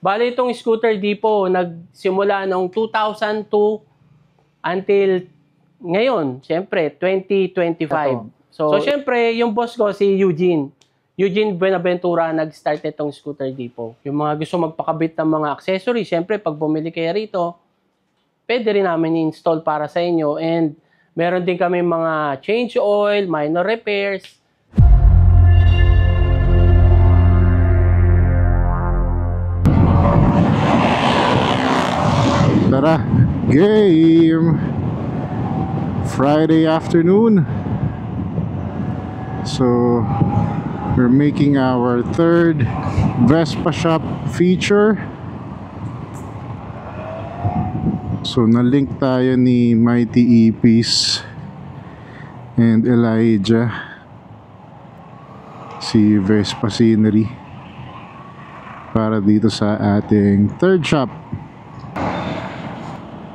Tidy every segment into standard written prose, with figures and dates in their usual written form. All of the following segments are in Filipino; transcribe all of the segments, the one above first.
Bali itong Scooter Depot, nagsimula noong 2002 until ngayon, syempre, 2025. So syempre, yung boss ko si Eugene Buenaventura, nag-start itong Scooter Depot. Yung mga gusto magpakabit ng mga accessories, syempre, pag bumili kayo rito, pwede rin namin i-install para sa inyo. And meron din kami mga change oil, minor repairs. Tara, game! Friday afternoon. So, we're making our third Vespa Shop feature. So, na-link tayo ni Mighty Epis and Elijah, si Vespa Scenery, para dito sa ating third shop.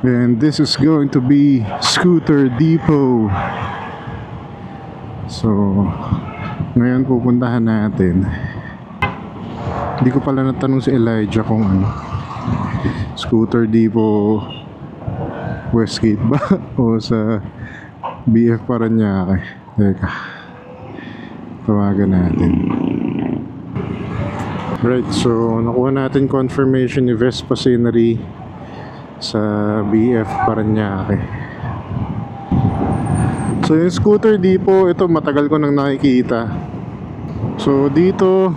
And this is going to be Scooter Depot. So, ngayon pupuntahan natin. Hindi ko pala natanong si Elijah kung ano, Scooter Depot Westgate ba o sa BF Paranaque. Teka, tawagan natin. Right, so nakuha natin confirmation ni Vespa Scenery sa BF Paranaque. So yung Scooter Depot, ito matagal ko nang nakikita. So dito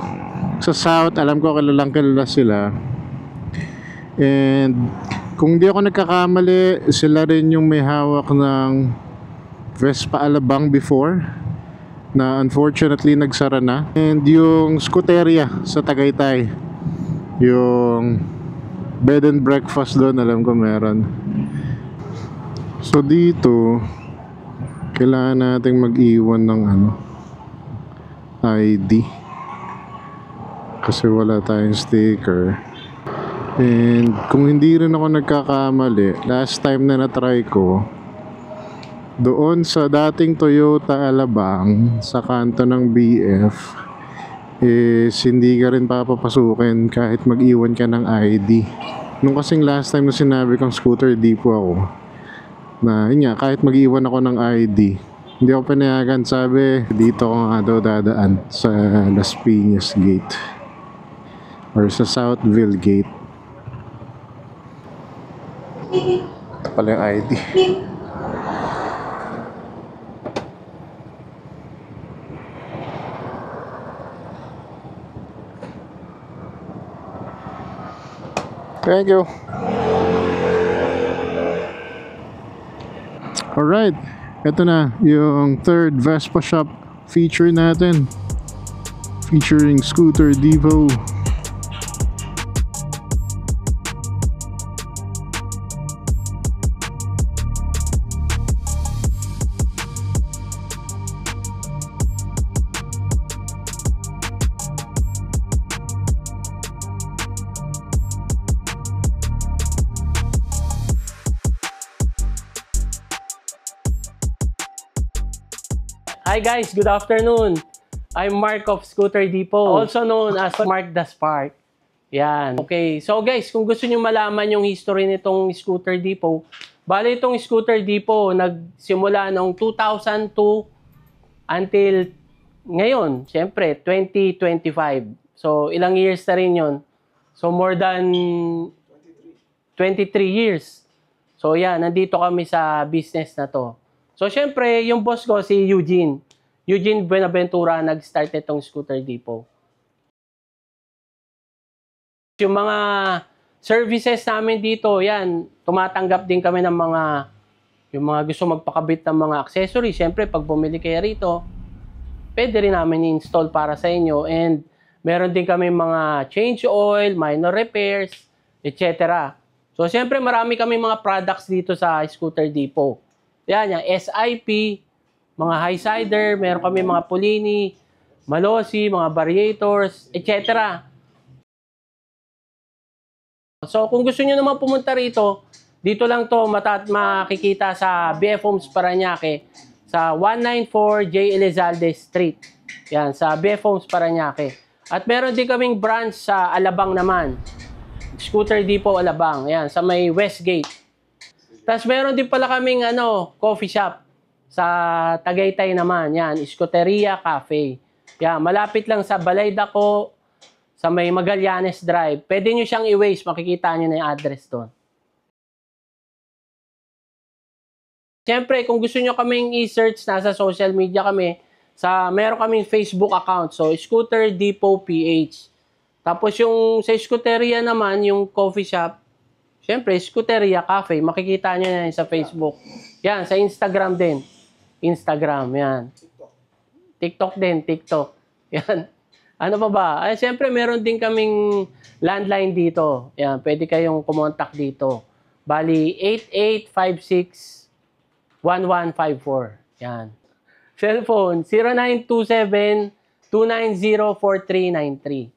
sa South, alam ko kilalang kilala sila. And kung di ako nagkakamali, sila rin yung may hawak ng Vespa Alabang before, na unfortunately nagsara na. And yung Scooteria sa Tagaytay, yung bed and breakfast doon, alam ko meron. So dito kailangan nating mag-iwan ng ID kasi wala tayong sticker. And kung hindi rin ako nagkakamali, last time na na-try ko doon sa dating Toyota Alabang sa kanto ng BF, is hindi ka rin papapasukin kahit mag-iwan ka ng ID. Nung kasing last time na sinabi kong Scooter Depot ako, na yun nga, kahit mag-iwan ako ng ID, hindi ako pinayagan. Sabi, dito ako nga daw dadaan sa Las Piñas Gate or sa Southville Gate. Ito pala yung ID. Thank you. Alright, ito na yung third Vespa Shop feature natin, featuring Scooter Depot. Hi guys, good afternoon. I'm Mark of Scooter Depot, also known as Mark the Spark. Yan. Okay, so guys, kung gusto niyo malaman yung history nitong Scooter Depot, bali itong Scooter Depot, nagsimula noong 2002 until ngayon, syempre, 2025. So, ilang years na rin yun. So, more than 23 years. So, yan, nandito kami sa business na to. So, syempre, yung boss ko, si Eugene Buenaventura, nag-start itong Scooter Depot. Yung mga services namin dito, yan, tumatanggap din kami ng yung mga gusto magpakabit ng mga accessories. Syempre, pag bumili kayo rito, pwede rin namin i-install para sa inyo. And meron din kami mga change oil, minor repairs, etc. So, syempre, marami kami mga products dito sa Scooter Depot. Yan, yung SIP, mga Highsider, meron kami mga Polini, Malossi, mga variators, etc. So, kung gusto nyo naman pumunta rito, dito lang to makikita sa BF Homes Paranaque, sa 194 J. Elizalde Street. Yan, sa BF Homes Paranaque. At meron din kaming branch sa Alabang naman. Scooter Depot Alabang. Yan, sa may Westgate. Tapos meron din pala kaming coffee shop sa Tagaytay naman. Yan, Scooteria Cafe. Yan, malapit lang sa Balay Dako, sa may Magallanes Drive. Pwede nyo siyang i-waste, makikita nyo na yung address doon. Siyempre, kung gusto nyo kaming i-search, nasa social media kami, meron kaming Facebook account. So, Scooter Depot PH. Tapos yung sa Scooteria naman, yung coffee shop, siyempre, Scooteria Cafe. Makikita nyo na yan sa Facebook. Yan, sa Instagram din. Instagram, yan. TikTok din, TikTok. Yan. Ano pa ba? Ay, siyempre, meron din kaming landline dito. Yan, pwede kayong kumontak dito. Bali, 8856-1154. Yan. Cellphone, 0927-290-4393.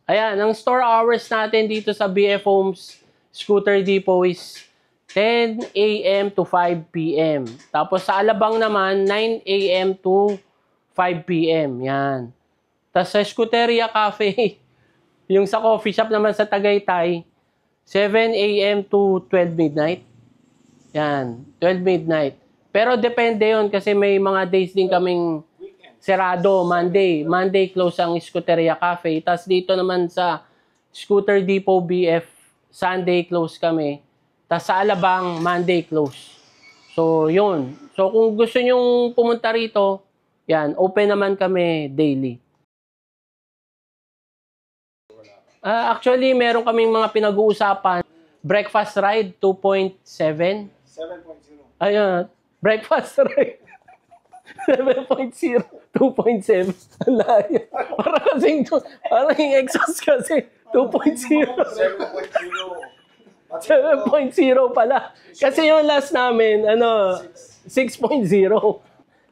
Ayan, ang store hours natin dito sa BF Homes Scooter Depot is 10 a.m. to 5 p.m. Tapos sa Alabang naman, 9 a.m. to 5 p.m. Yan. Tapos sa Scooteria Cafe, yung sa coffee shop naman sa Tagaytay, 7 a.m. to 12 midnight. Yan, 12 midnight. Pero depende yon kasi may mga days din kaming serado, Monday. Monday close ang Scooteria Cafe. Tapos dito naman sa Scooter Depot BF, Sunday close kami. Tapos sa Alabang, Monday close. So, yun. So, kung gusto nyong pumunta rito, yan, open naman kami daily. Actually, meron kaming mga pinag-uusapan. Breakfast ride, 2.7. 7.0. Ayun. Breakfast ride. 7.0, 2.7. Ang layo. Parang yung exhaust kasi. 2.0. 7.0 pala. Kasi yung last namin, 6.0.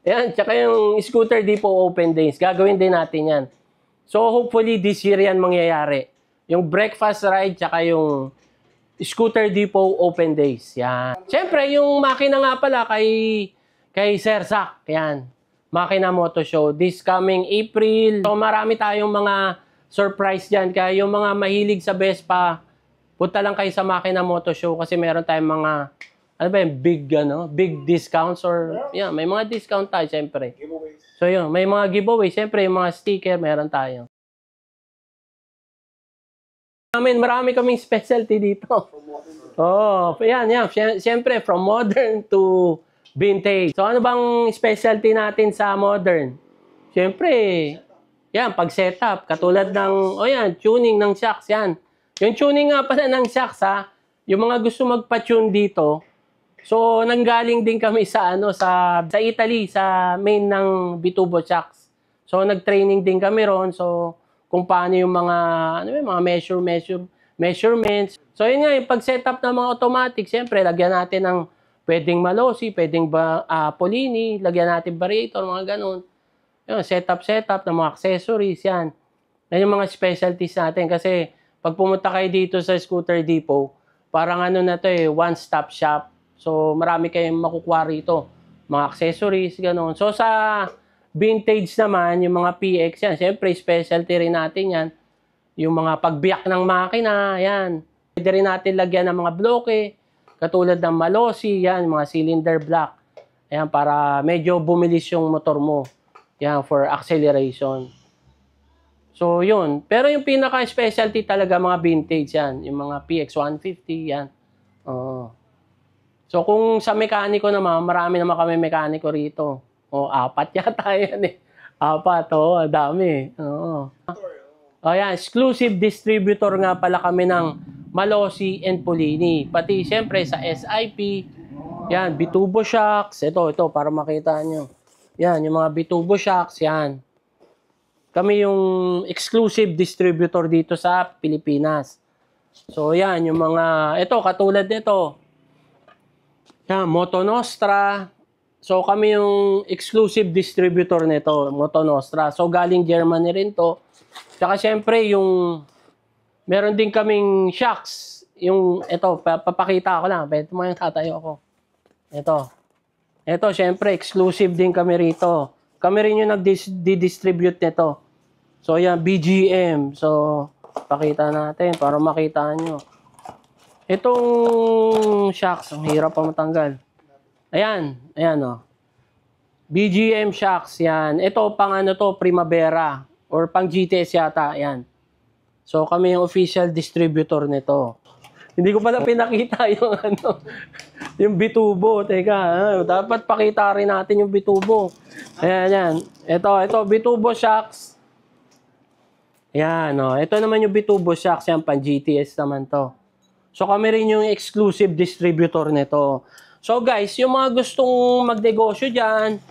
Yan, tsaka yung Scooter Depot Open Days. Gagawin din natin yan. So, hopefully, this year yan mangyayari. Yung breakfast ride, tsaka yung Scooter Depot Open Days. Yan. Siyempre, yung makina nga pala kay Sir Zach. Yan. Makina Moto Show. This coming April. So, marami tayong mga surprise dyan. Kaya yung mga mahilig sa Vespa, punta lang kayo sa Makina Moto Show kasi meron tayong mga, big discounts or, may mga discount tayo, siyempre. Giveaways. So, yun, may mga giveaway. Siyempre, yung mga sticker, meron tayo. Marami kaming specialty dito. Oh, yan. Siyempre, from modern to vintage. So, ano bang specialty natin sa modern? Siyempre, yan, pag-setup. Katulad ng, tuning ng shocks, yan. Yung tuning nga pala ng shocks, yung mga gusto magpa-tune dito, so, nanggaling din kami sa Italy, sa main ng Bitubo shocks. So, nag-training din kami ron. So, kung paano yung mga, mga measurements. So, yun nga, yung pag-setup ng mga automatic, siyempre, lagyan natin ng pwedeng Malossi, pwedeng Polini, lagyan natin variator, mga ganun. Yun, setup ng mga accessories, yan. Yan yung mga specialties natin. Kasi, pag pumunta kayo dito sa Scooter Depot, parang one-stop shop. So, marami kayong makukuha rito. Mga accessories, ganun. So, sa vintage naman, yung mga PX, yan. Siyempre, specialty rin natin yan. Yung mga pagbiyak ng makina, yan. Pwede rin natin lagyan ng mga bloke, katulad ng Malossi, yan, mga cylinder block. Ayan, para medyo bumilis yung motor mo. Yan, for acceleration. So, yun. Pero yung pinaka-specialty talaga, mga vintage, yan. Yung mga PX150, yan. So, kung sa mekaniko naman, marami naman kami mekaniko rito. 4 yata yan eh. 4, dami. Yan, exclusive distributor nga pala kami ng Malossi and Polini. Pati, siyempre, sa SIP, yan, Bitubo shocks. Ito, para makita nyo. Yan, yung mga Bitubo shocks, yan. Kami yung exclusive distributor dito sa Pilipinas. So, yan, yung mga, ito, katulad nito. Yan, Moto Nostra. So, kami yung exclusive distributor nito, Moto Nostra. So, galing Germany rin to. Tsaka, syempre, meron din kaming shocks. Ito, papakita ko lang. Pwede mo yung tatayo ako. Ito, syempre, exclusive din kami rito. Kami rin yung nag-distribute nito. So, yan, BGM. So, pakita natin para makita nyo. Itong shocks, ang hirap pa matanggal. Ayan, ayan o. BGM shocks, yan. Ito, pang ano to, Primavera. Or pang GTS yata, yan. So, kami yung official distributor nito. Hindi ko pala pinakita yung ano, yung bitubo. Teka, dapat pakita rin natin yung bitubo. Ayan, yan. Ito, bitubo shocks. Ayan, o. Ito naman yung bitubo shocks, yan, pang GTS naman to. So, kami rin yung exclusive distributor nito. So, guys, yung mga gustong magnegosyo dyan,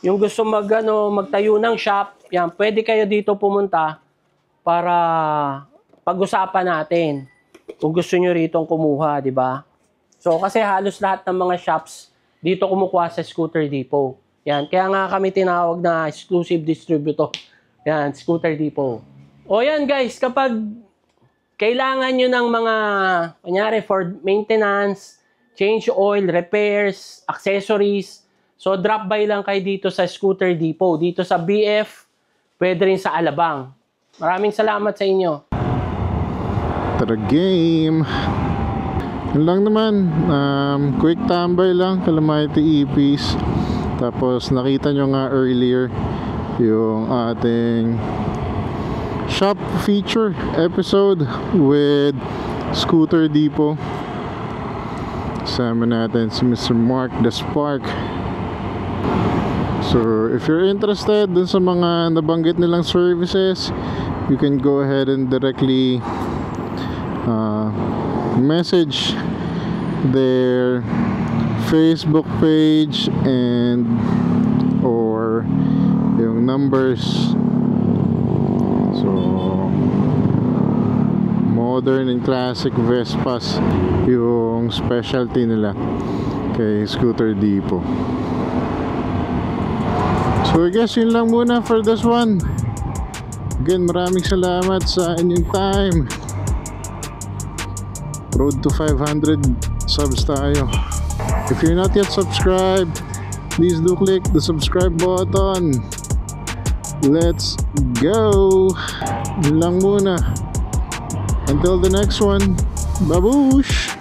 yung gusto magtayo ng shop, yan, pwede kayo dito pumunta para pag-usapan natin kung gusto nyo ritong kumuha, di ba? So, kasi halos lahat ng mga shops dito kumukuha sa Scooter Depot. Yan, kaya nga kami tinawag na exclusive distributor. Yan, Scooter Depot. O yan guys, kapag kailangan nyo ng mga, kunyari for maintenance, change oil, repairs, accessories, so drop by lang kayo dito sa Scooter Depot. Dito sa BF, pwede rin sa Alabang. Maraming salamat sa inyo. Tara game. Yun lang naman. Quick tambay lang. Calamity EPs. Tapos nakita nyo nga earlier yung ating shop feature episode with Scooter Depot. Kasama natin si Mr. Mark the Spark. So if you're interested dun sa mga nabanggit nilang services, you can go ahead and directly message their Facebook page and or yung numbers. So modern and classic Vespas yung specialty nila kay Scooter Depot. So I guess yun lang muna for this one. Again, maraming salamat sa inyong time. Road to 500 subs tayo. If you're not yet subscribed, please do click the subscribe button. Let's go! Yun lang muna. Until the next one, babush!